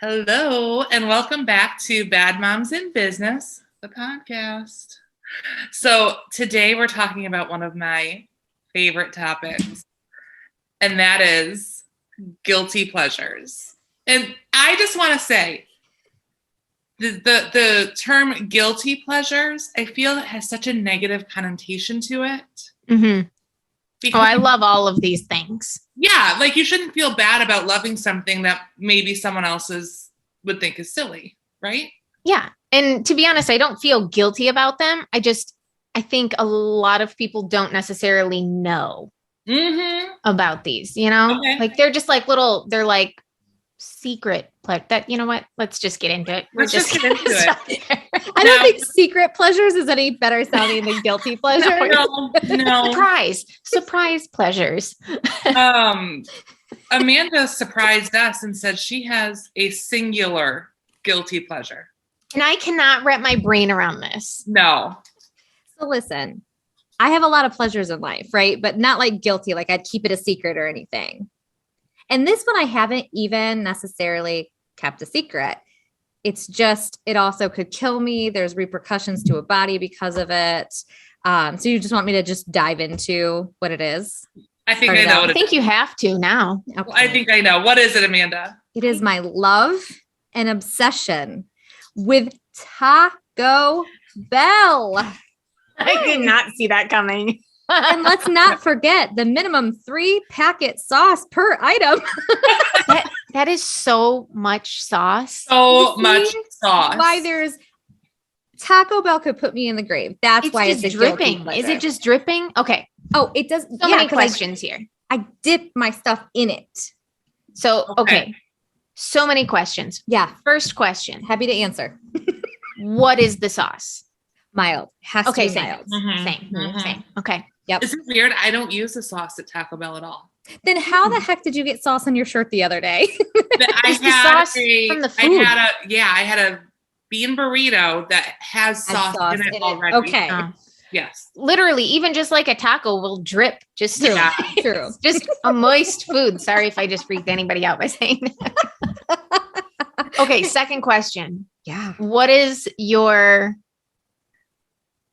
Hello, and welcome back to Bad Moms in Business, the podcast. So, today we're talking about one of my favorite topics, and that is guilty pleasures. And I just want to say the term guilty pleasures, I feel it has such a negative connotation to it. Mm-hmm. Because, I love all of these things. Yeah, like you shouldn't feel bad about loving something that maybe someone else's would think is silly, right? Yeah. And to be honest, I don't feel guilty about them. I think a lot of people don't necessarily know about these, Okay. Like they're just like they're like secret that, you know what? Let's just get into it. Let's just get into it. I don't think secret pleasures is any better sounding than guilty pleasures. No. Surprise pleasures. Amanda surprised us and said she has a singular guilty pleasure. And I cannot wrap my brain around this. No. So listen, I have a lot of pleasures in life, right? But not like guilty, like I'd keep it a secret or anything. And this one I haven't even necessarily kept a secret. It's just, it also could kill me. There's repercussions to a body because of it. So you just want me to just dive into what it is? I think I know. I think you have to now. Okay. Well, I think I know. What is it, Amanda? It is my love and obsession with Taco Bell. I did not see that coming. And let's not forget the minimum 3-packet sauce per item. That is so much sauce. So much sauce. Why there's Taco Bell could put me in the grave. That's why it's dripping. Is it just dripping? Okay. Oh, it does. So many questions here. I dip my stuff in it. So, okay. So many questions. Yeah. First question. Happy to answer. What is the sauce? Mild. Has to be mild. Same. Okay. Yep. Is it weird? I don't use the sauce at Taco Bell at all. Then how the heck did you get sauce on your shirt the other day? I had sauce from the food. I had a bean burrito that has sauce in it already. Okay. Yes. Literally, even just like a taco will drip. Just True. Just a moist food. Sorry if I just freaked anybody out by saying that. Okay, second question. Yeah. What is your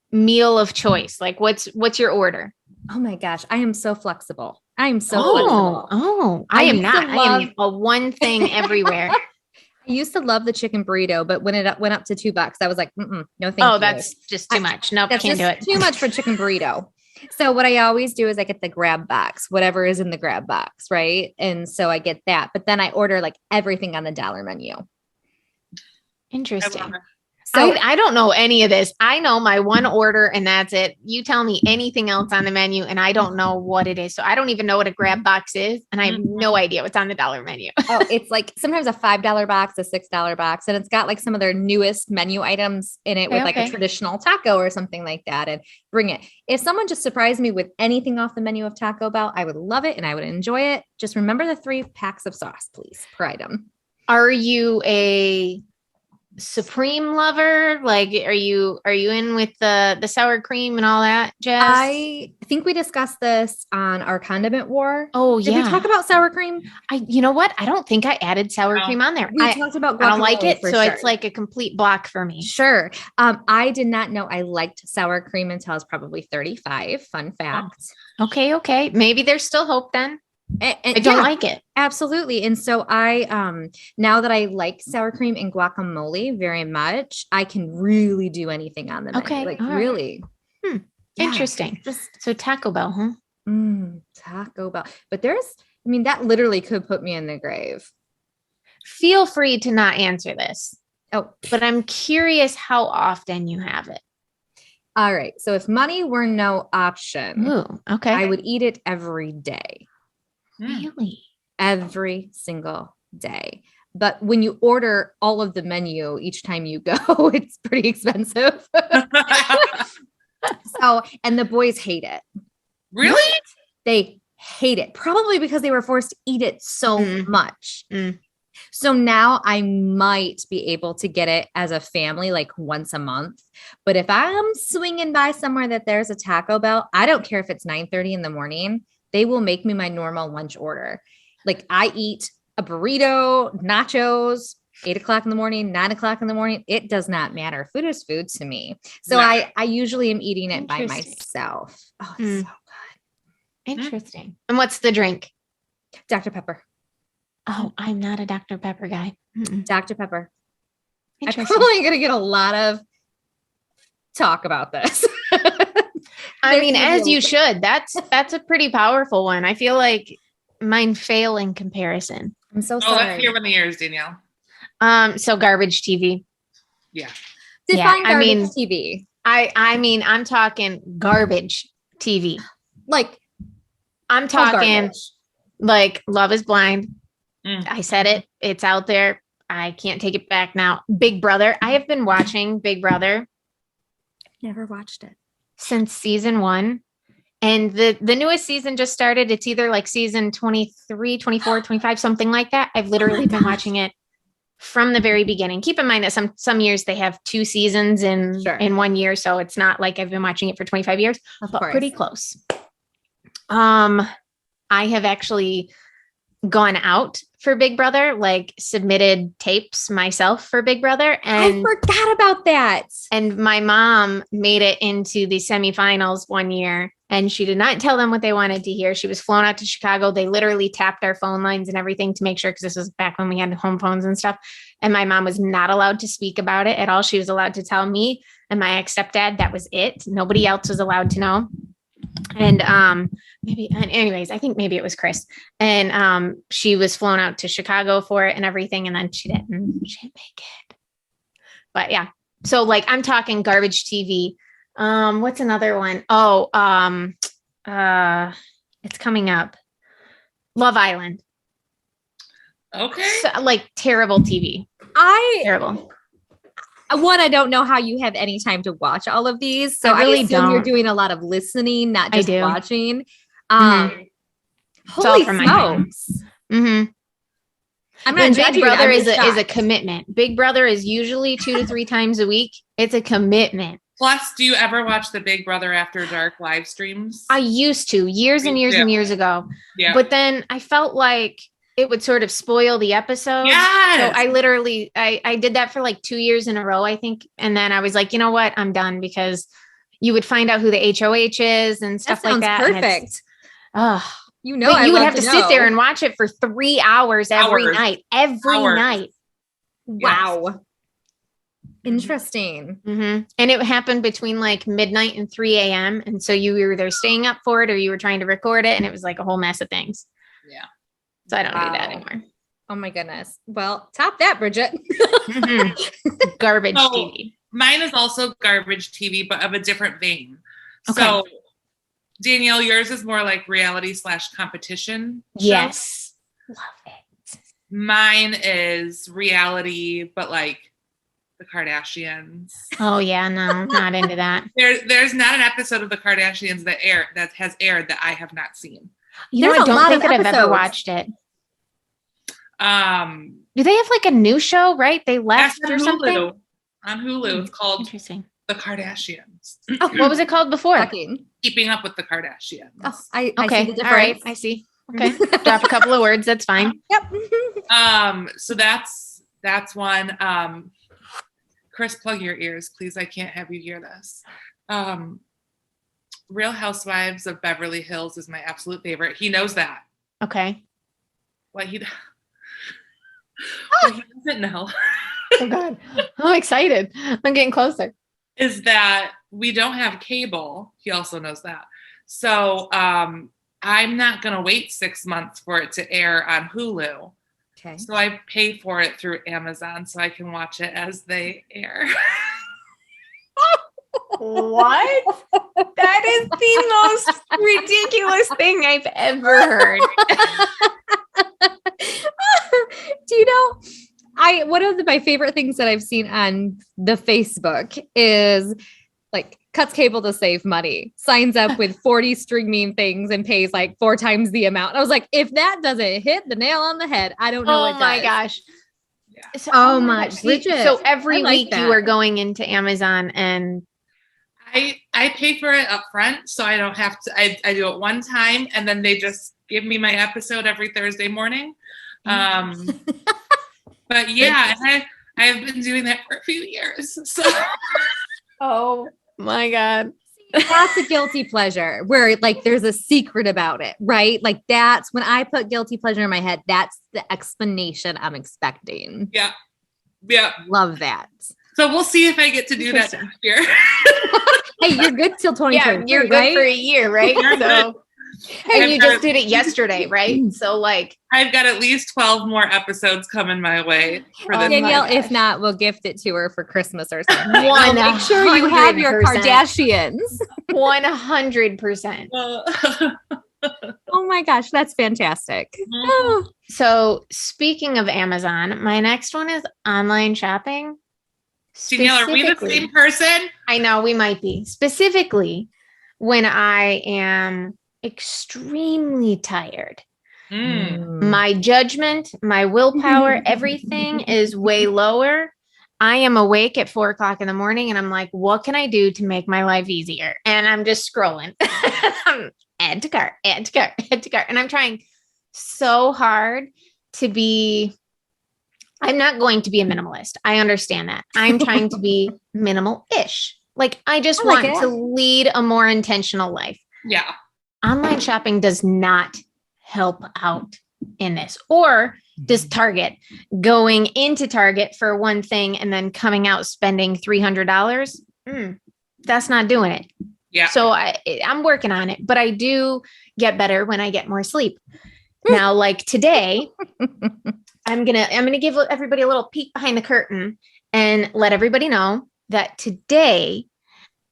meal of choice? Like what's your order? Oh my gosh. I am so flexible. I am so flexible. Oh, I am not. I am a one thing everywhere. I used to love the chicken burrito, but when it went up to $2, I was like, no, thank you. Oh, that's just too much. Nope, can't do it. Too much for chicken burrito. So what I always do is I get the grab box, whatever is in the grab box, right? And so I get that, but then I order like everything on the dollar menu. Interesting. So I don't know any of this. I know my one order and that's it. You tell me anything else on the menu and I don't know what it is. So I don't even know what a grab box is. And I have no idea what's on the dollar menu. Oh, it's like sometimes a $5 box, a $6 box. And it's got like some of their newest menu items in it with like a traditional taco or something like that. And bring it. If someone just surprised me with anything off the menu of Taco Bell, I would love it and I would enjoy it. Just remember the 3 packs of sauce, please, per item. Are you a supreme lover? Like, are you in with the sour cream and all that, Jess? I think we discussed this on our condiment war. Oh, yeah. Did we talk about sour cream? You know what? I don't think I added sour cream on there. We talked about guacamole. I don't like it, so it's like a complete block for me. Sure. I did not know I liked sour cream until I was probably 35. Fun fact. Oh. Okay. Maybe there's still hope then. I don't like it. Absolutely. And so I, now that I like sour cream and guacamole very much, I can really do anything on the menu. Okay. Like really. Yeah. Interesting. So Taco Bell, huh? Taco Bell. But that literally could put me in the grave. Feel free to not answer this. Oh, but I'm curious how often you have it. All right. So if money were no option, I would eat it every day. Really? Every single day. But when you order all of the menu each time you go, it's pretty expensive. And the boys hate it. Really? They hate it. Probably because they were forced to eat it so much. So now I might be able to get it as a family, like once a month. But if I'm swinging by somewhere that there's a Taco Bell, I don't care if it's 9:30 in the morning. They will make me my normal lunch order. Like I eat a burrito, nachos, 8 o'clock in the morning, 9 o'clock in the morning. It does not matter. Food is food to me. So Yeah. I usually am eating it by myself. Oh, it's so good. Interesting. And what's the drink? Dr. Pepper. Oh, I'm not a Dr. Pepper guy. Dr. Pepper. I'm Interesting. probably going to get a lot of talk about this. I mean, as you should. That's a pretty powerful one. I feel like mine fail in comparison. I'm so Oh, sorry. let's hear one of yours, Danielle. So garbage TV. Yeah. Define I garbage mean, TV. I mean, I'm talking garbage TV. Like, I'm talking garbage. like Love is Blind. Mm. I said it. It's out there. I can't take it back now. Big Brother. I have been watching Big Brother Never watched it. since season 1. And the newest season just started. It's either like season 23, 24, 25, something like that. I've literally been watching it from the very beginning. Keep in mind that some years they have 2 seasons in 1 year. So it's not like I've been watching it for 25 years, but pretty close. I have actually gone out for Big Brother, like submitted tapes myself for Big Brother. And I forgot about that. And my mom made it into the semifinals one year, and she did not tell them what they wanted to hear. She was flown out to Chicago. They literally tapped our phone lines and everything to make sure, because this was back when we had home phones and stuff. And my mom was not allowed to speak about it at all. She was allowed to tell me and my ex-stepdad. That was it. Nobody else was allowed to know. And anyways, I think maybe it was Chris. And she was flown out to Chicago for it and everything. And then she didn't make it. But yeah. So like I'm talking garbage TV. What's another one? Oh, it's coming up. Love Island. Okay. So, like terrible TV. Terrible. I don't know how you have any time to watch all of these. So I really assume don't. You're doing a lot of listening, not just watching. Holy from smokes. Mm-hmm. I'm not Big Brother is a commitment. Big Brother is usually 2 to 3 times a week. It's a commitment. Plus, do you ever watch the Big Brother After Dark live streams? I used to years and years and years ago. Yeah. But then I felt like it would sort of spoil the episode. Yes. So I literally, I did that for like 2 years in a row, I think. And then I was like, you know what? I'm done, because you would find out who the HOH is and stuff like that. Perfect. You know, you would have to sit there and watch it for 3 hours every night. Night. Wow. Yes. Interesting. Mm-hmm. And it happened between like midnight and 3 a.m. And so you were either staying up for it or you were trying to record it. And it was like a whole mess of things. Yeah. So I don't do that anymore. Oh my goodness. Well, top that, Bridgette. Mm-hmm. Garbage TV. Mine is also garbage TV, but of a different vein. Okay. So Danielle, yours is more like reality / competition. Yes. Show. Love it. Mine is reality, but like the Kardashians. Oh yeah, no, not into that. There's not an episode of the Kardashians that has aired that I have not seen. You know, I don't think that I've ever watched it. Do they have like a new show, right? They left or something? On Hulu. It's called Interesting. The Kardashians. Oh, what was it called before? Keeping Up with the Kardashians. Oh, I okay. see the all right. I see. Okay. Drop a couple of words. That's fine. Yep. So that's one. Chris, plug your ears, please. I can't have you hear this. Real Housewives of Beverly Hills is my absolute favorite. He knows that. Okay. What he doesn't know. Oh God. I'm excited. I'm getting closer. Is that we don't have cable. He also knows that. So I'm not going to wait 6 months for it to air on Hulu. Okay. So I pay for it through Amazon so I can watch it as they air. What? That is the most ridiculous thing I've ever heard. Do you know, one of my favorite things that I've seen on the Facebook is like cuts cable to save money, signs up with 40 streaming things and pays like 4 times the amount. I was like, if that doesn't hit the nail on the head, I don't know what does. My gosh. Yeah. So, oh my gosh. So every week you are going into Amazon and I pay for it up front, so I don't have to. I do it one time, and then they just give me my episode every Thursday morning. But yeah, and I have been doing that for a few years. So Oh my God. That's a guilty pleasure where like there's a secret about it, right? Like that's when I put guilty pleasure in my head. That's the explanation I'm expecting. yeah. Love that. So we'll see if I get to do that next year. Hey, you're good till 2023, Yeah, you're good right? for a year, right? So, and you just did it yesterday, right? So like, I've got at least 12 more episodes coming my way for this. Danielle, my if gosh. not, we'll gift it to her for Christmas or something. 100%. We'll make sure you have your Kardashians. 100%. Oh my gosh, that's fantastic. Oh. So speaking of Amazon, my next one is online shopping. Danielle, are we the same person? I know we might be. Specifically, when I am extremely tired. My judgment, my willpower, everything is way lower. I am awake at 4:00 in the morning and I'm like, what can I do to make my life easier? And I'm just scrolling. Add to cart, add to cart, add to cart. And I'm trying so hard to be, I'm not going to be a minimalist. I understand that. I'm trying to be minimal-ish. Like I just want to lead a more intentional life. Yeah. Online shopping does not help out in this. Or does Target, going into Target for one thing and then coming out spending $300? That's not doing it. Yeah. So I'm working on it, but I do get better when I get more sleep. Now, like today, I'm gonna give everybody a little peek behind the curtain and let everybody know that today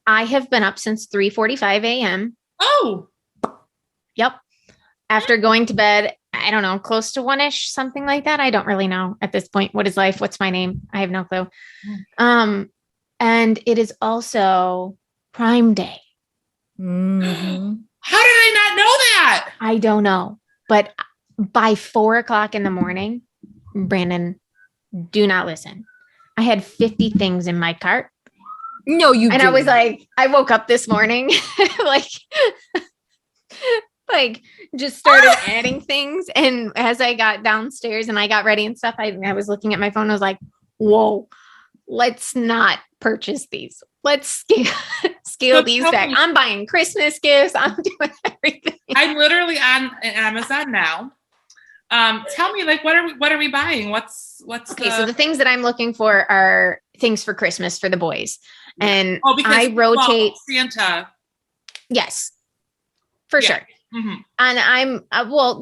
I have been up since 3:45 a.m. Oh. Yep. After going to bed, I don't know, close to 1-ish, something like that. I don't really know at this point. What is life? What's my name? I have no clue. And it is also Prime Day. Mm-hmm. How did I not know that? I don't know. But by 4:00 in the morning, Brandon, do not listen. I had 50 things in my cart. No, you didn't. I was like, I woke up this morning, like just started adding things. And as I got downstairs and I got ready and stuff, I was looking at my phone. I was like, whoa, let's not purchase these. Let's scale these back. I'm buying Christmas gifts. I'm doing everything. I'm literally on Amazon now. Tell me, like, what are we buying? What's okay? So the things that I'm looking for are things for Christmas for the boys, and because I rotate Santa. Yes, for sure. Mm-hmm. And I'm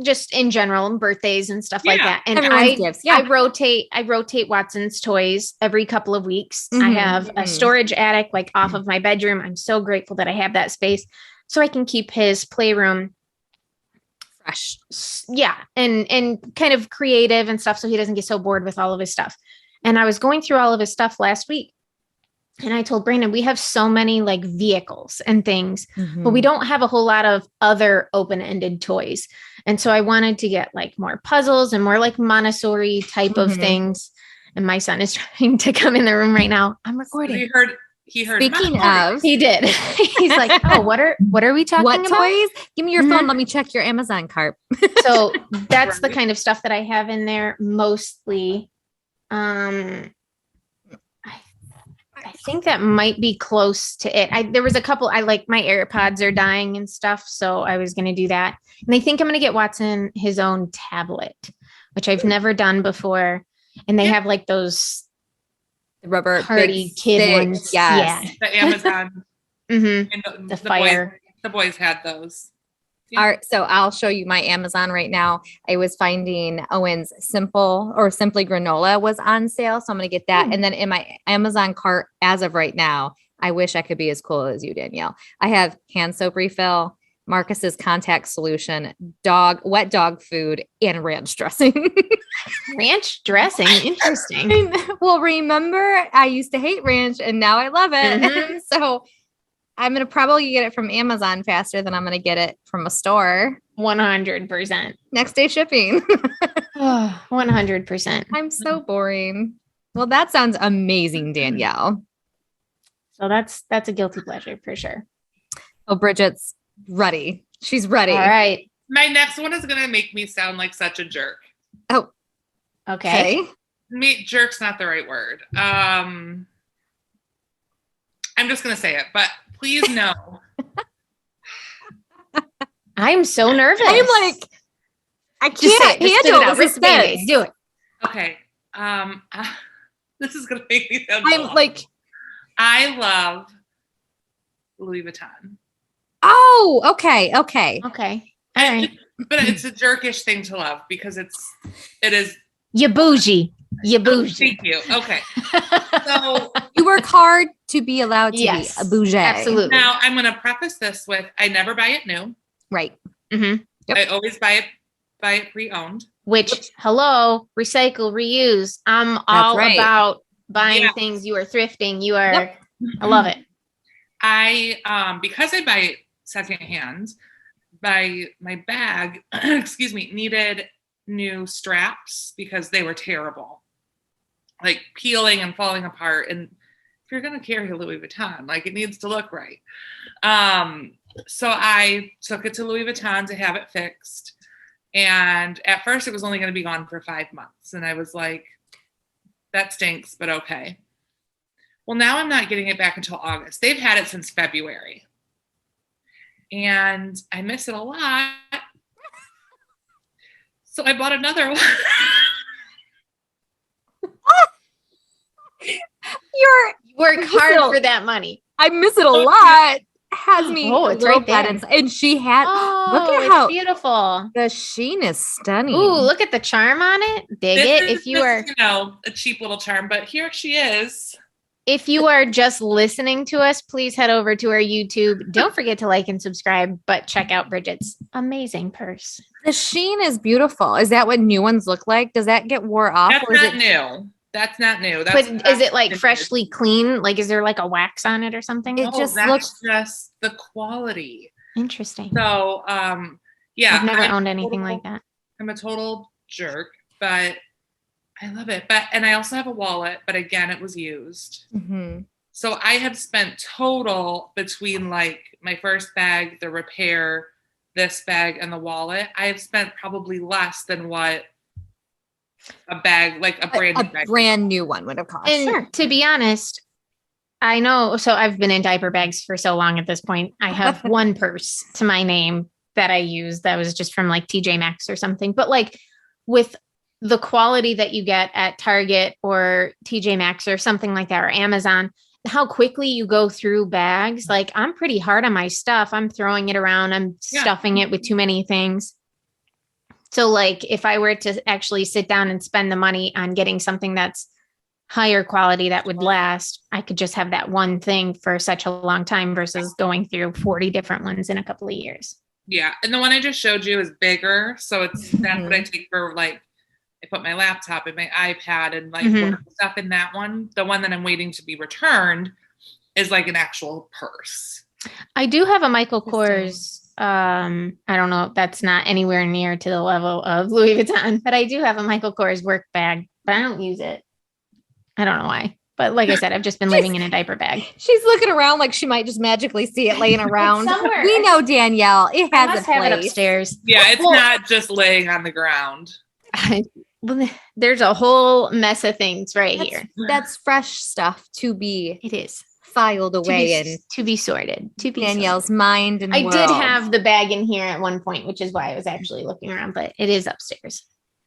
just in general, birthdays and stuff like that. And gifts. I rotate Watson's toys every couple of weeks. I have a storage attic like off of my bedroom. I'm so grateful that I have that space so I can keep his playroom fresh. Yeah. And kind of creative and stuff. So he doesn't get so bored with all of his stuff. And I was going through all of his stuff last week. And I told Brandon, we have so many like vehicles and things, but we don't have a whole lot of other open-ended toys. And so I wanted to get like more puzzles and more like Montessori type of things. And my son is trying to come in the room right now. I'm recording. He heard. Speaking of, he did. He's like, oh, what are we talking what about? Toys? Give me your phone. Let me check your Amazon cart. So that's the kind of stuff that I have in there mostly. I think that might be close to it. There was a couple, I like my AirPods are dying and stuff. So I was going to do that. And I think I'm going to get Watson his own tablet, which I've never done before. And they have like those rubber party kid ones. Yes. Yeah. The Amazon. And the fire. The boys had those. Yeah. All right, so I'll show you my Amazon right now. I was finding Owen's Simply Granola was on sale. So I'm going to get that. And then in my Amazon cart, as of right now, I wish I could be as cool as you, Danielle. I have hand soap refill, Marcus's contact solution, wet dog food, and ranch dressing. Ranch dressing. Interesting. Well, remember, I used to hate ranch and now I love it. So I'm going to probably get it from Amazon faster than I'm going to get it from a store. 100%. Next day shipping. 100%. I'm so boring. Well, that sounds amazing, Danielle. So that's a guilty pleasure for sure. Oh, Bridgette's ready. She's ready. All right. My next one is going to make me sound like such a jerk. Oh, okay. Jerk's not the right word. I'm just gonna say it, but please know. I'm so nervous. I'm like, I Just say can't it. Just spit it handle out. the Rip the Band-Aids. suspense. Do it. Okay. This is gonna make me sound I'm cool. like, I love Louis Vuitton. oh, okay. Okay. All right. But it's a jerkish thing to love because it is. You bougie. You bougie. Thank you. Okay. So You work hard to be allowed to Yes, be a bougie. absolutely. now I'm going to preface this with I never buy it new. Right. Mm-hmm. Yep. I always buy it pre-owned. Which, hello, recycle, reuse. I'm all right. about buying Yes. things. You are thrifting. You are, Yep. I love it. Because I buy it secondhand, my bag, excuse me, needed new straps because they were terrible, like peeling and falling apart. And if you're going to carry a Louis Vuitton, like it needs to look right. So I took it to Louis Vuitton to have it fixed. And at first it was only going to be gone for 5 months. And I was like, that stinks, but okay. Well, now I'm not getting it back until August. They've had it since February. And I miss it a lot. So I bought another one. You Work miss hard it. for that money. I miss it a lot. Has me. Oh, a it's little right there. bad and she had. Oh, look at it's how beautiful. the sheen is stunning. Ooh, look at the charm on it. Dig This it. is If you just, are a cheap little charm, but here she is. if you are just listening to us, please head over to our YouTube. Don't forget to like and subscribe, but check out Bridgette's amazing purse. The sheen is beautiful. Is that what new ones look like? Does that get wore off? That's or is not it new. That's not new. But is it like freshly clean? Like, is there like a wax on it or something? It just that's looks- just the quality. Interesting. So, yeah. I've never owned anything like that. I'm a total jerk, but I love it. And I also have a wallet, but again, it was used. Mm-hmm. So I have spent total between like my first bag, the repair, this bag, and the wallet. I have spent probably less than what a bag, like a brand new bag. brand new one would have cost. And to be honest, I know. So I've been in diaper bags for so long at this point. I have one purse to my name that I use that was just from like TJ Maxx or something. But like with the quality that you get at Target or TJ Maxx or something like that, or Amazon, how quickly you go through bags. Like I'm pretty hard on my stuff. I'm throwing it around. I'm stuffing it with too many things. So like if I were to actually sit down and spend the money on getting something that's higher quality that would last, I could just have that one thing for such a long time versus going through 40 different ones in a couple of years. Yeah. And the one I just showed you is bigger. So that's what I take for like, I put my laptop and my iPad and like work stuff in that one. The one that I'm waiting to be returned is like an actual purse. I do have a Michael Kors. I don't know. That's not anywhere near to the level of Louis Vuitton, but I do have a Michael Kors work bag, but I don't use it. I don't know why. But like I said, I've just been living in a diaper bag. She's looking around like she might just magically see it laying around. Somewhere. We know, Danielle. It I has must a have it place. upstairs. Yeah, it's not just laying on the ground. There's a whole mess of things right here. That's fresh stuff to be It is filed away in to be sorted. To be Danielle's mind and I world. did have the bag in here at one point, which is why I was actually looking around, but it is upstairs.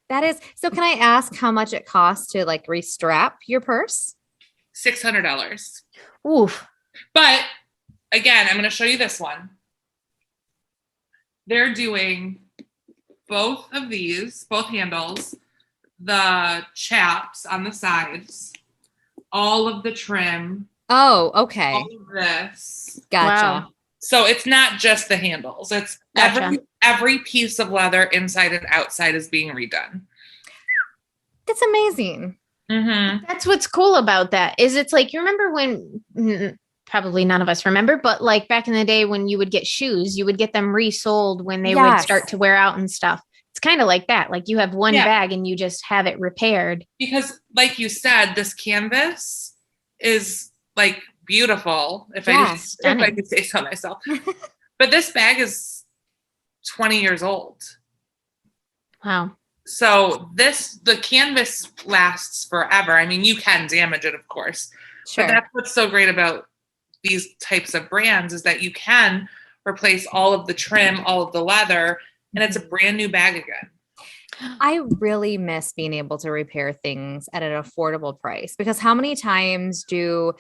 That is. So can I ask how much it costs to like restrap your purse? $600. Oof. But again, I'm going to show you this one. They're doing both of these, both handles, the chaps on the sides, all of the trim. Oh, okay. All of this. Gotcha. Wow. So it's not just the handles. It's Gotcha. every piece of leather inside and outside is being redone. That's amazing. Mm-hmm. That's what's cool about that is it's like, you remember when probably none of us remember, but like back in the day when you would get shoes, you would get them resold when they would start to wear out and stuff. It's kind of like that. Like you have one bag and you just have it repaired. Because like you said, this canvas is like beautiful. If I could say so myself, but this bag is 20 years old. Wow. So the canvas lasts forever. I mean, you can damage it, of course. Sure. But that's what's so great about these types of brands is that you can replace all of the trim, all of the leather, and it's a brand new bag again. I really miss being able to repair things at an affordable price, because how many times do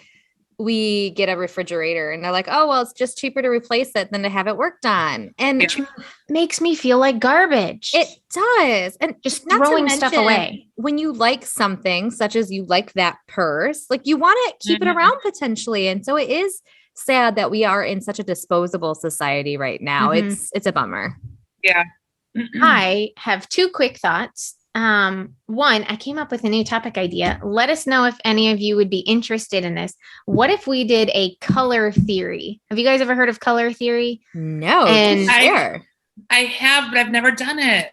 we get a refrigerator and they're like, oh, well, it's just cheaper to replace it than to have it worked on. And Yeah. Makes me feel like garbage. it does. And Just not to throwing stuff mention, away. when you like something, such as you like that purse, like you want to keep it around potentially. And so it is sad that we are in such a disposable society right now. It's a bummer. Yeah. I have two quick thoughts. One, I came up with a new topic idea. Let us know if any of you would be interested in this. What if we did a color theory? Have you guys ever heard of color theory? No. And I have, but I've never done it.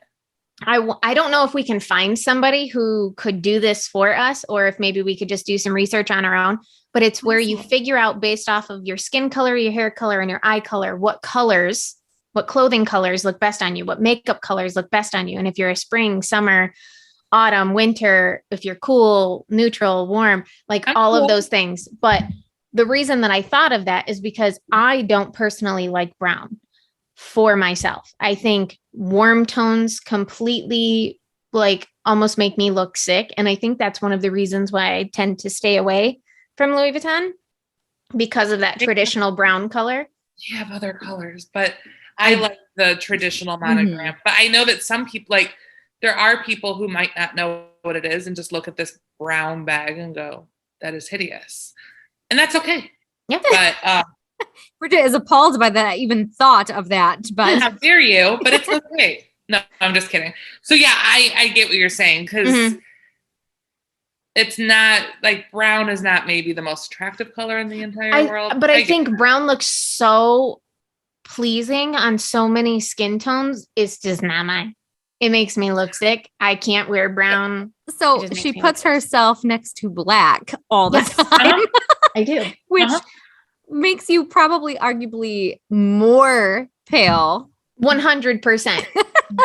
I don't know if we can find somebody who could do this for us, or if maybe we could just do some research on our own, but it's where you figure out based off of your skin color, your hair color, and your eye color, what clothing colors look best on you, what makeup colors look best on you. And if you're a spring, summer, autumn, winter, if you're cool, neutral, warm, like all of those things. But the reason that I thought of that is because I don't personally like brown for myself. I think warm tones completely like almost make me look sick. And I think that's one of the reasons why I tend to stay away from Louis Vuitton, because of that traditional brown color. You have other colors, but I like the traditional monogram. But I know that some people, like, there are people who might not know what it is and just look at this brown bag and go, that is hideous. And that's okay. Yeah. But Bridgette is appalled by the even thought of that. But how dare you? But it's okay. No, I'm just kidding. So yeah, I get what you're saying, because it's not like brown is not maybe the most attractive color in the entire world. But I think brown looks so pleasing on so many skin tones. It's just not mine. It makes me look sick. I can't wear brown. So she puts herself next to black all the time. I do. Which makes you probably arguably more pale. 100%.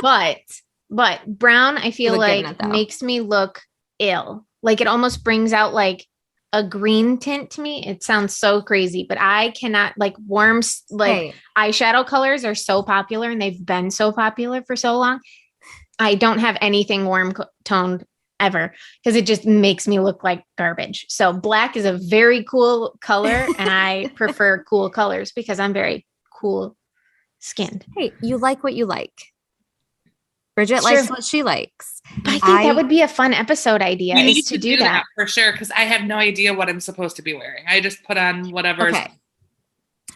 but brown, I feel like makes me look ill. Like it almost brings out like a green tint to me. It sounds so crazy, but I cannot like warms, like eyeshadow colors are so popular and they've been so popular for so long. I don't have anything warm toned ever because it just makes me look like garbage. So black is a very cool color and I prefer cool colors because I'm very cool skinned. Hey, you like what you like. Bridgette likes what she likes. But I think that would be a fun episode idea is to do that for sure. Cause I have no idea what I'm supposed to be wearing. I just put on whatever. Okay.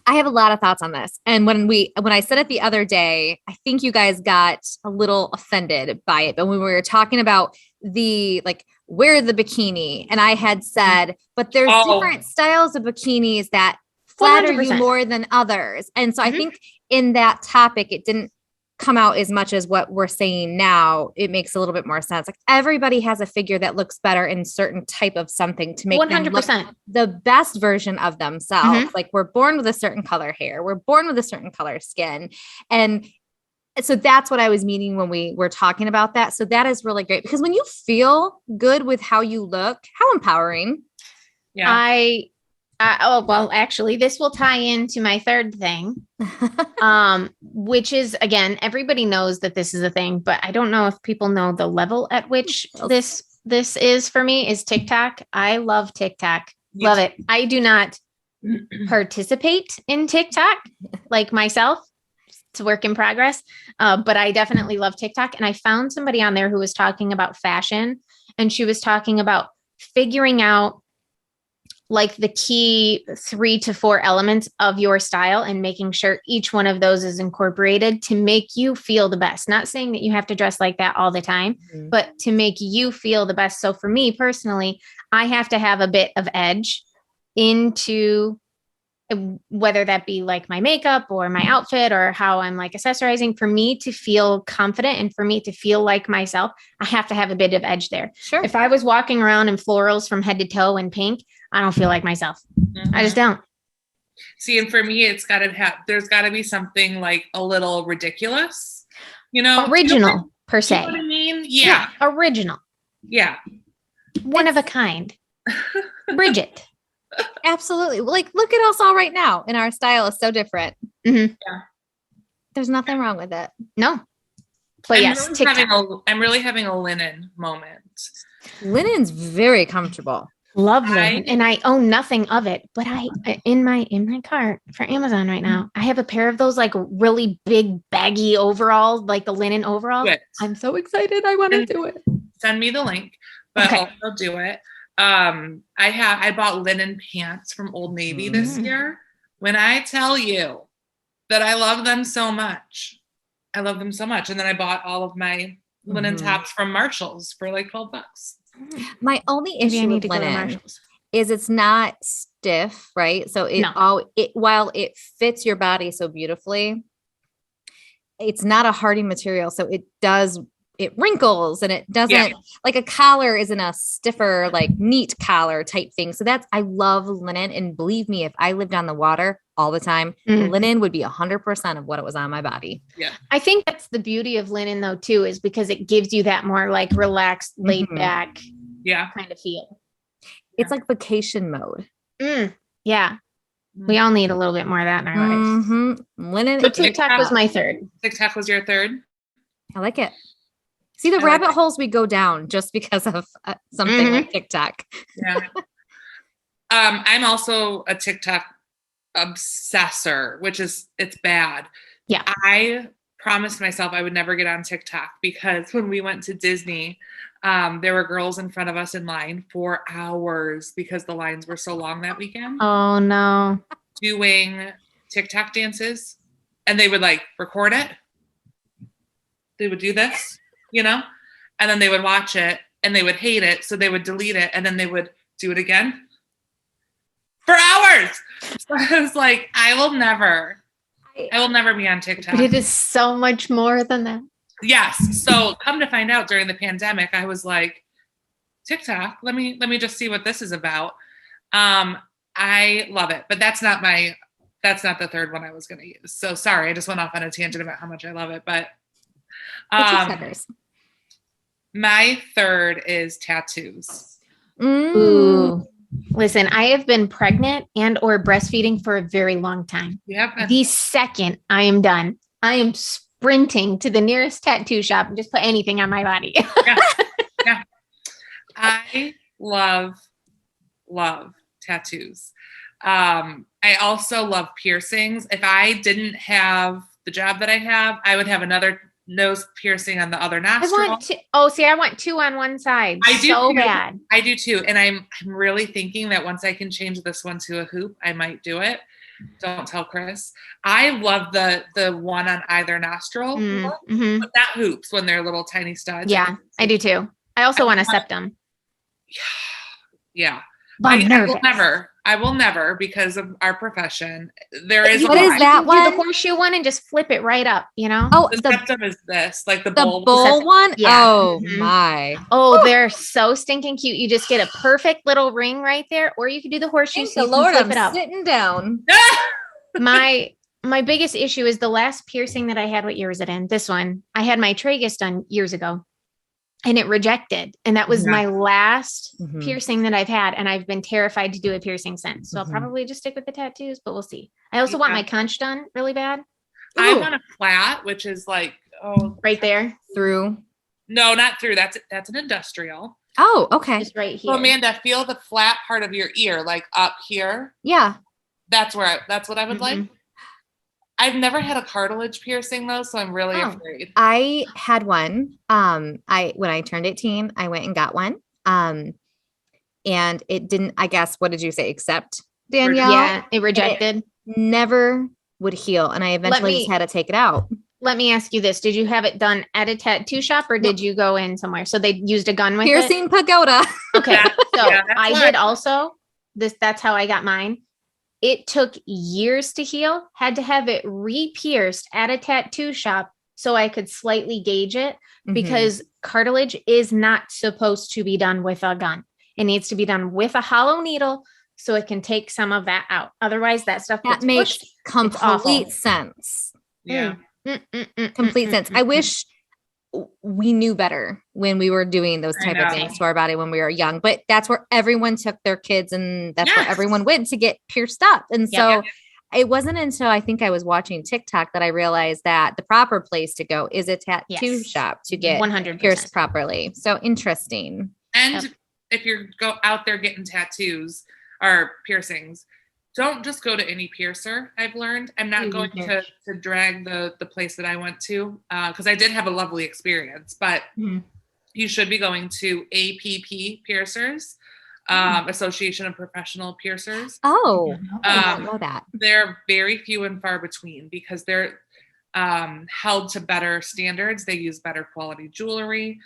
I have a lot of thoughts on this. And when I said it the other day, I think you guys got a little offended by it. But when we were talking about wear the bikini, and I had said, but there's different styles of bikinis that flatter 100%. You more than others. And so I think in that topic, it didn't come out as much as what we're saying now. It makes a little bit more sense. Like everybody has a figure that looks better in certain type of something to make 100%. Them look the best version of themselves. Like we're born with a certain color hair. We're born with a certain color skin. And so that's what I was meaning when we were talking about that. So that is really great because when you feel good with how you look, how empowering. Yeah. Actually, this will tie into my third thing, which is, again, everybody knows that this is a thing, but I don't know if people know the level at which this is for me is TikTok. I love TikTok. Love it. I do not participate in TikTok like myself. It's a work in progress, but I definitely love TikTok. And I found somebody on there who was talking about fashion, and she was talking about figuring out like the key 3 to 4 elements of your style and making sure each one of those is incorporated to make you feel the best. Not saying that you have to dress like that all the time, but to make you feel the best. So for me personally, I have to have a bit of edge into whether that be like my makeup or my outfit or how I'm like accessorizing. For me to feel confident and for me to feel like myself, I have to have a bit of edge there. Sure. If I was walking around in florals from head to toe in pink, I don't feel like myself. I just don't. See, and for me, there's got to be something like a little ridiculous, original per se. You know what I mean? Yeah. Original. Yeah. One of a kind. Bridgette. Absolutely. Like, look at us all right now, and our style is so different. Mhm. Yeah. There's nothing wrong with it. No. But yes, TikTok. I'm really having a linen moment. Linen's very comfortable. Love linen, and I own nothing of it. But I in my cart for Amazon right now, I have a pair of those like really big baggy overalls, like the linen overalls. I'm so excited. I want to do it. Send me the link, but also do it. I bought linen pants from Old Navy this year. When I tell you that I love them so much, and then I bought all of my linen tops from Marshalls for like $12. My only issue with linen is it's not stiff, right? So while it fits your body so beautifully, it's not a hardy material. So it wrinkles, and it doesn't like a collar isn't a stiffer, like neat collar type thing. So I love linen. And believe me, if I lived on the water all the time, linen would be 100% of what it was on my body. Yeah. I think that's the beauty of linen though, too, is because it gives you that more like relaxed, laid back kind of feel. It's like vacation mode. Yeah. We all need a little bit more of that in our lives. Linen. So TikTok was my third. TikTok was your third? I like it. See the rabbit holes we go down just because of something like TikTok. Yeah. I'm also a TikTok obsessor, it's bad. Yeah. I promised myself I would never get on TikTok because when we went to Disney, there were girls in front of us in line for hours because the lines were so long that weekend. Oh no. Doing TikTok dances, and they would like record it. They would do this, and then they would watch it and they would hate it. So they would delete it and then they would do it again for hours. So I was like, I will never be on TikTok. But it is so much more than that. Yes. So come to find out, during the pandemic, I was like, TikTok, let me just see what this is about. I love it, but that's not the third one I was going to use. So sorry, I just went off on a tangent about how much I love it, but my third is tattoos. Ooh. Listen, I have been pregnant and or breastfeeding for a very long time. Yep. The second I am done, I am sprinting to the nearest tattoo shop and just put anything on my body. Yeah. I love tattoos. I also love piercings. If I didn't have the job that I have, I would have another nose piercing on the other nostril. I want two on one side. I do so too. bad. I do too. And I'm really thinking that once I can change this one to a hoop, I might do it. Don't tell Chris. I love the one on either nostril, but not hoops when they're little tiny studs. Yeah, I do too. I also want a septum. Yeah. I will never, because of our profession. There is what is that one? Do the horseshoe one and just flip it right up, Oh, the septum is this, like the bowl bowl one? Yeah. Oh my. Oh, they're so stinking cute. You just get a perfect little ring right there, or you could do the horseshoe. Thank the Lord, I'm sitting down. My biggest issue is the last piercing that I had. What year was it in? This one. I had my tragus done years ago. And it rejected. And that was my last piercing that I've had. And I've been terrified to do a piercing since. So I'll probably just stick with the tattoos, but we'll see. I also want my conch done really bad. I want a flat, which is like, right there. Through. No, not through. That's an industrial. Oh, okay. Just right here. So Amanda, feel the flat part of your ear, like up here. Yeah. That's what I would like. I've never had a cartilage piercing though, so I'm really afraid. I had one. When I turned 18, I went and got one. And it didn't, I guess, what did you say? Accept, Danielle? Yeah, it rejected. It never would heal. And I eventually just had to take it out. Let me ask you this. Did you have it done at a tattoo shop or did you go in somewhere? So they used a gun with Piercing pagoda. Okay. So I did also that's how I got mine. It took years to heal, had to have it re-pierced at a tattoo shop so I could slightly gauge it because cartilage is not supposed to be done with a gun. It needs to be done with a hollow needle so it can take some of that out. Otherwise, that stuff gets makes pushed. complete sense. Yeah. Complete sense. I wish we knew better when we were doing those type of things to our body when we were young, but that's where everyone took their kids and that's where everyone went to get pierced up. And so it wasn't until I think I was watching TikTok that I realized that the proper place to go is a tattoo shop to get 100% pierced properly. So interesting. And if you're out there getting tattoos or piercings, don't just go to any piercer. I've learned. I'm not going to drag the place that I went to because I did have a lovely experience, but you should be going to APP Piercers, Association of Professional Piercers. Oh, I didn't know that. They're very few and far between because they're held to better standards. They use better quality jewelry.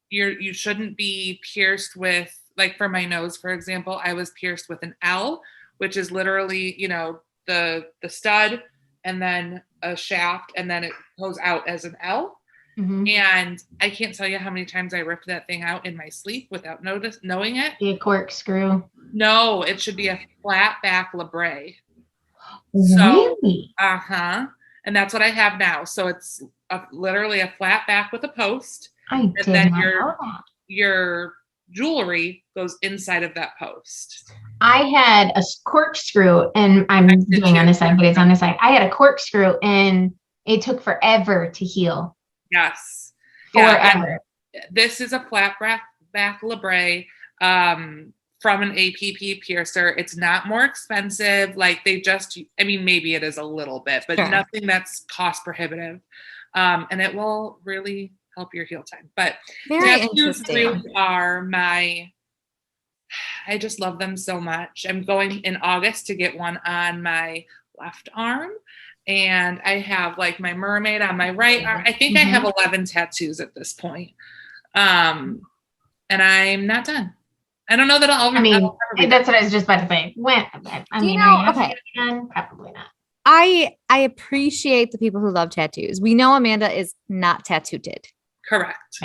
You shouldn't be pierced with, like for my nose, for example, I was pierced with an L, which is literally, the stud and then a shaft, and then it goes out as an L. And I can't tell you how many times I ripped that thing out in my sleep without knowing it. Be a corkscrew. No, it should be a flat back labre. Really? And that's what I have now. So it's literally a flat back with a post. And then your jewelry goes inside of that post. I had a corkscrew, and I'm doing on this side, but it's on this side. I had a corkscrew, and it took forever to heal. Yes. Forever. This is a flat back labre from an APP piercer. It's not more expensive. Like maybe it is a little bit, but nothing that's cost prohibitive. And it will really help your heal time. But very interesting. I just love them so much. I'm going in August to get one on my left arm, and I have like my mermaid on my right arm. I think I have 11 tattoos at this point. And I'm not done. I don't know that I'll ever that's what I was just about to say. Probably not. I appreciate the people who love tattoos. We know Amanda is not tattooed. Correct.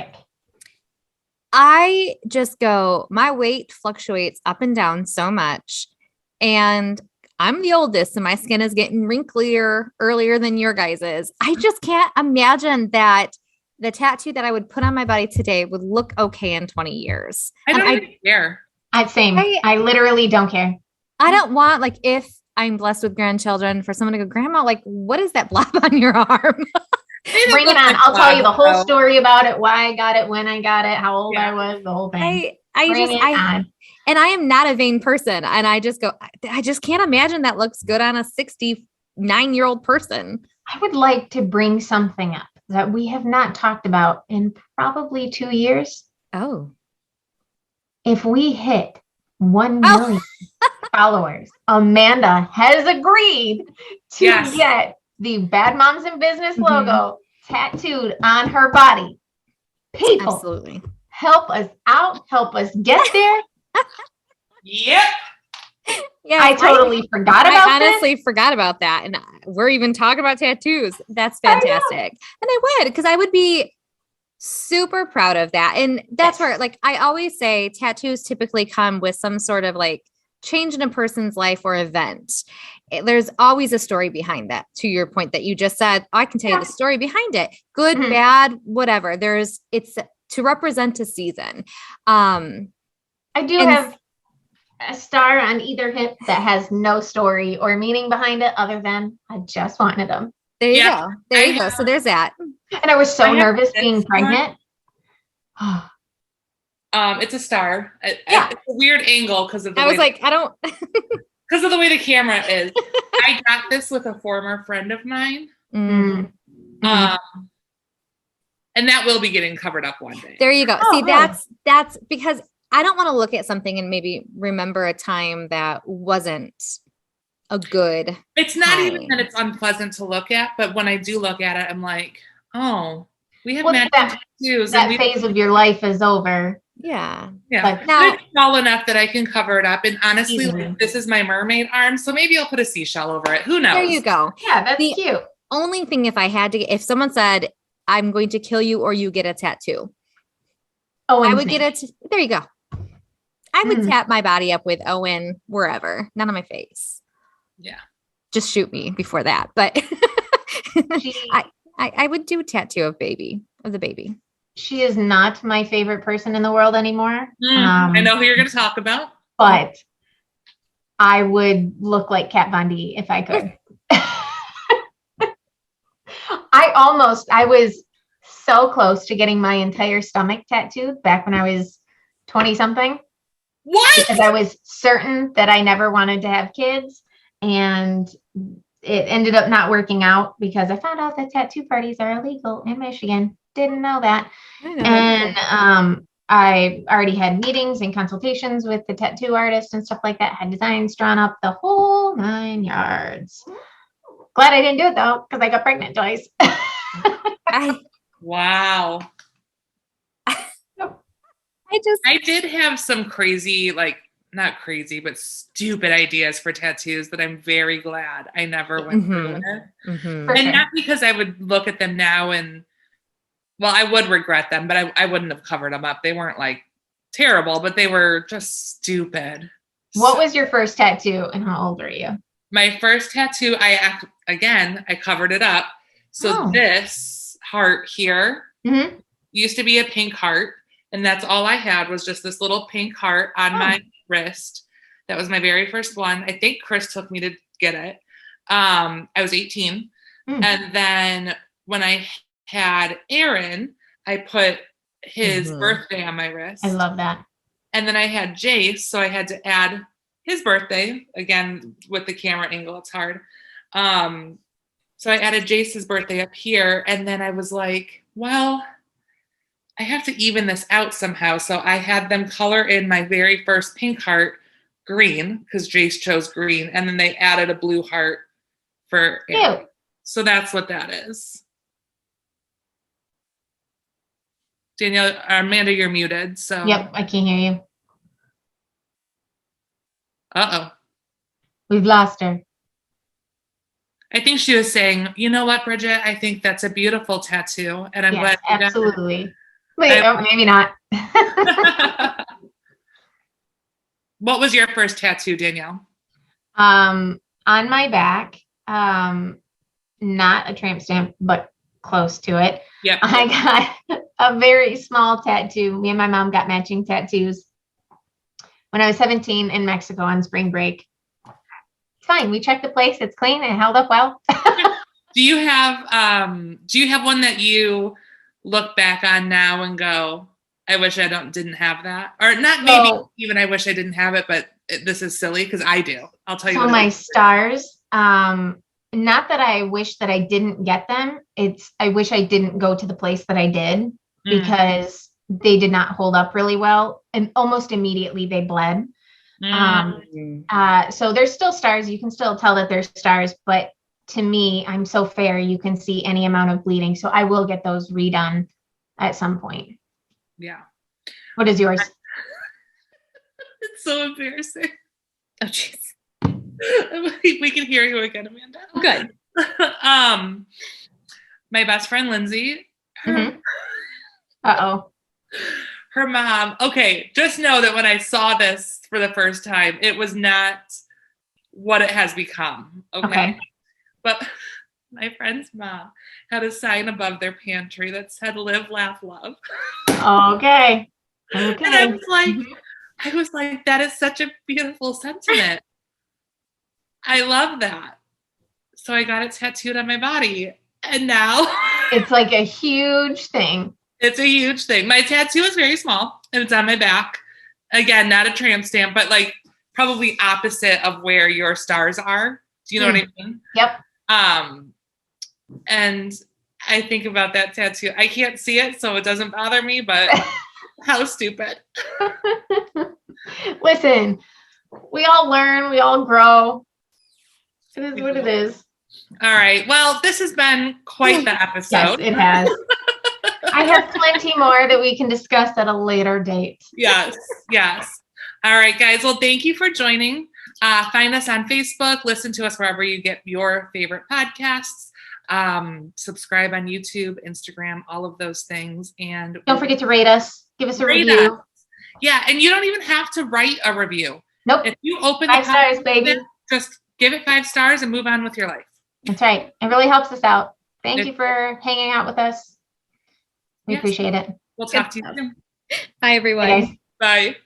I just go, my weight fluctuates up and down so much. And I'm the oldest and my skin is getting wrinklier earlier than your guys's. I just can't imagine that the tattoo that I would put on my body today would look okay in 20 years. I don't even care. I literally don't care. I don't want, like, if I'm blessed with grandchildren, for someone to go, Grandma, like, what is that blob on your arm? Bring it on. I'll tell you the whole story about it, why I got it, when I got it, how old I was, the whole thing. And I am not a vain person. And I just go, I just can't imagine that looks good on a 69-year-old person. I would like to bring something up that we have not talked about in probably 2 years. Oh. If we hit 1 million followers, Amanda has agreed to get the Bad Moms in Business logo tattooed on her body. People, absolutely, help us out. Help us get there. Yep. Yeah, I totally forgot about that. I honestly forgot about that. And we're even talking about tattoos. That's fantastic. And I would, because I would be super proud of that. And that's where, like, I always say tattoos typically come with some sort of like change in a person's life or event. There's always a story behind that. To your point that you just said, I can tell you the story behind it. Good, bad, whatever. It's to represent a season. I do have a star on either hip that has no story or meaning behind it other than I just wanted them. There you go. There you go. So there's that. And I was so nervous being pregnant. It's a star. It's a weird angle because of the because of the way the camera is. I got this with a former friend of mine. And that will be getting covered up one day. There you go. See, that's because I don't want to look at something and maybe remember a time that wasn't a good It's not even that it's unpleasant to look at, but when I do look at it, I'm like, oh, we have tattoos. That phase of your life is over. Yeah. But now it's small enough that I can cover it up. And honestly, this is my mermaid arm. So maybe I'll put a seashell over it. Who knows? There you go. Yeah, that's cute. Only thing if someone said, I'm going to kill you or you get a tattoo. I would get it. There you go. I would tap my body up with Owen wherever, not on my face. Yeah. Just shoot me before that. But I would do a tattoo of the baby. She is not my favorite person in the world anymore. I know who you're going to talk about. But I would look like Kat Von D if I could. I was so close to getting my entire stomach tattooed back when I was 20 something. What? Because I was certain that I never wanted to have kids. And it ended up not working out because I found out that tattoo parties are illegal in Michigan. Didn't know that. And I already had meetings and consultations with the tattoo artist and stuff like that, had designs drawn up, the whole 9 yards. Glad I didn't do it though, because I got pregnant twice. Wow. I did have some crazy, like, not crazy, but stupid ideas for tattoos that I'm very glad I never went through with. And not because I would look at them now and, well, I would regret them, but I wouldn't have covered them up. They weren't like terrible, but they were just stupid. What was your first tattoo and how old were you? My first tattoo, I covered it up. So this heart here used to be a pink heart. And that's all I had was just this little pink heart on my wrist. That was my very first one. I think Chris took me to get it. I was 18. And then when I had Aaron, I put his birthday on my wrist. I love that. And then I had Jace, so I had to add his birthday. Again, with the camera angle, it's hard. So I added Jace's birthday up here. And then I was like, well, I have to even this out somehow. So I had them color in my very first pink heart green because Jace chose green. And then they added a blue heart for Aaron. So that's what that is. Danielle, Amanda, you're muted. So yep, I can't hear you. Uh-oh. We've lost her. I think she was saying, you know what, Bridgette? I think that's a beautiful tattoo. And I'm glad you absolutely. Wait, maybe not. What was your first tattoo, Danielle? On my back, not a tramp stamp, but close to it. Yep. I got a very small tattoo. Me and my mom got matching tattoos when I was 17 in Mexico on spring break. It's fine. We checked the place. It's clean. It held up well. Do you have one that you look back on now and go, I wish I didn't have that? Or not maybe even I wish I didn't have it, but this is silly because I do. I'll tell you. So my stars, not that I wish that I didn't get them. It's I wish I didn't go to the place that I did because they did not hold up really well. And almost immediately they bled. So there's still stars. You can still tell that there's stars, but to me, I'm so fair. You can see any amount of bleeding. So I will get those redone at some point. Yeah. What is yours? It's so embarrassing. Oh, jeez. We can hear you again, Amanda. Good. My best friend, Lindsay. Uh-oh. Her mom. Okay. Just know that when I saw this for the first time, it was not what it has become. Okay. But my friend's mom had a sign above their pantry that said "Live, Laugh, Love." Okay. And I was like, that is such a beautiful sentiment. I love that. So I got it tattooed on my body. And now it's like a huge thing. It's a huge thing. My tattoo is very small and it's on my back. Again, not a tramp stamp, but like probably opposite of where your stars are. Do you know what I mean? Yep. And I think about that tattoo. I can't see it, so it doesn't bother me, but how stupid. Listen, we all learn, we all grow. It is what it is. All right. Well, this has been quite the episode. Yes, it has. I have plenty more that we can discuss at a later date. Yes. All right, guys. Well, thank you for joining. Find us on Facebook. Listen to us wherever you get your favorite podcasts. Subscribe on YouTube, Instagram, all of those things. And don't forget to rate us. Give us a review. Yeah, and you don't even have to write a review. Nope. If you open 5 stars, baby. Just give it 5 stars and move on with your life. That's right. It really helps us out. Thank you for hanging out with us. We appreciate it. We'll talk to you soon. Bye, everyone. Bye, guys. Bye.